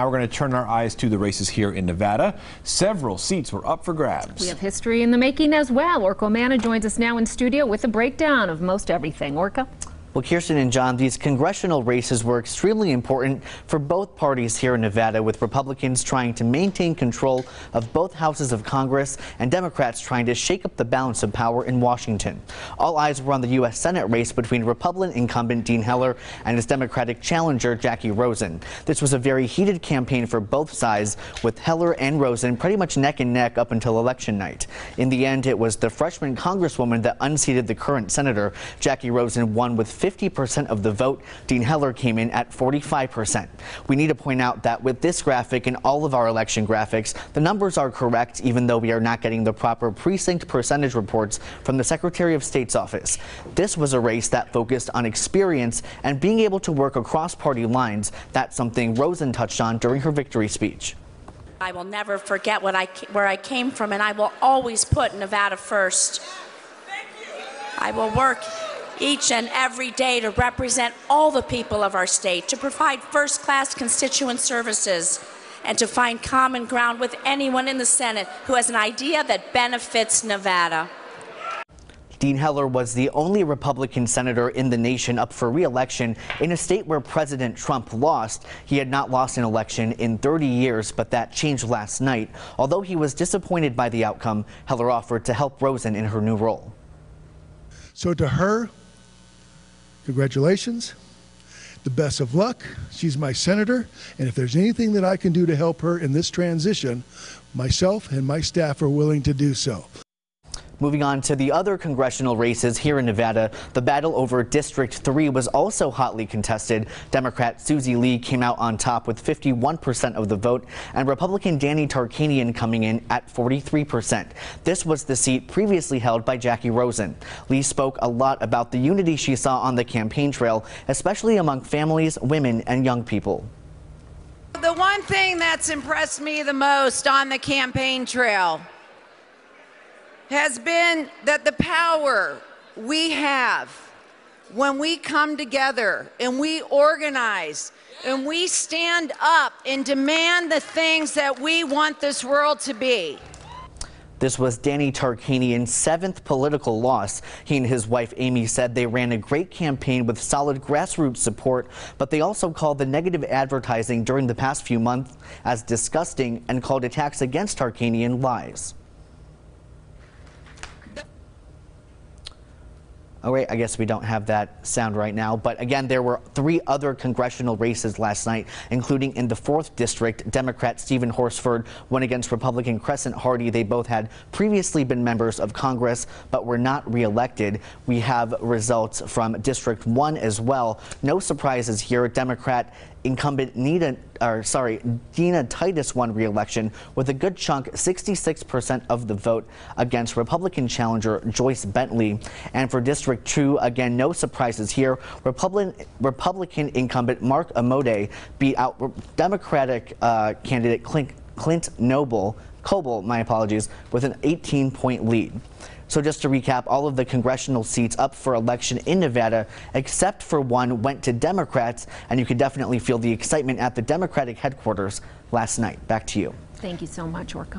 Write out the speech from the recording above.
Now we're going to turn our eyes to the races here in Nevada. Several seats were up for grabs. We have history in the making as well. Orca Manna joins us now in studio with a breakdown of most everything. Orca? Well, Kirsten and John, these congressional races were extremely important for both parties here in Nevada, with Republicans trying to maintain control of both houses of Congress and Democrats trying to shake up the balance of power in Washington. All eyes were on the U.S. Senate race between Republican incumbent Dean Heller and his Democratic challenger Jackie Rosen. This was a very heated campaign for both sides, with Heller and Rosen pretty much neck and neck up until election night. In the end, it was the freshman congresswoman that unseated the current senator. Jackie Rosen won with 50% of the vote. Dean Heller came in at 45%. We need to point out that with this graphic and all of our election graphics, the numbers are correct, even though we are not getting the proper precinct percentage reports from the Secretary of State's office. This was a race that focused on experience and being able to work across party lines. That's something Rosen touched on during her victory speech. I will never forget where I came from, and I will always put Nevada first. I will work each and every day to represent all the people of our state, to provide first-class constituent services, and to find common ground with anyone in the Senate who has an idea that benefits Nevada. Dean Heller was the only Republican senator in the nation up for re-election in a state where President Trump lost. He had not lost an election in 30 years, but that changed last night. Although he was disappointed by the outcome, Heller offered to help Rosen in her new role. So to her, congratulations, the best of luck. She's my senator, and if there's anything that I can do to help her in this transition, myself and my staff are willing to do so. Moving on to the other congressional races here in Nevada, the battle over District 3 was also hotly contested. Democrat Susie Lee came out on top with 51% of the vote, and Republican Danny Tarkanian coming in at 43%. This was the seat previously held by Jackie Rosen. Lee spoke a lot about the unity she saw on the campaign trail, especially among families, women, and young people. The one thing that's impressed me the most on the campaign trail has been that the power we have when we come together and we organize and we stand up and demand the things that we want this world to be. This was Danny Tarkanian's 7th political loss. He and his wife Amy said they ran a great campaign with solid grassroots support, but they also called the negative advertising during the past few months as disgusting and called attacks against Tarkanian lies. All right, I guess we don't have that sound right now, but again, there were 3 other congressional races last night, including in the 4th district. Democrat Stephen Horsford won against Republican Crescent Hardy. They both had previously been members of Congress, but were not reelected. We have results from District 1 as well. No surprises here. Democrat incumbent Dina Titus won re-election with a good chunk, 66% of the vote, against Republican challenger Joyce Bentley. And for District 2, again, no surprises here. Republican incumbent Mark Amode beat out Democratic candidate Clint Coble, my apologies, with an 18-point lead. So just to recap, all of the congressional seats up for election in Nevada, except for one, went to Democrats, and you could definitely feel the excitement at the Democratic headquarters last night. Back to you. Thank you so much, Orca.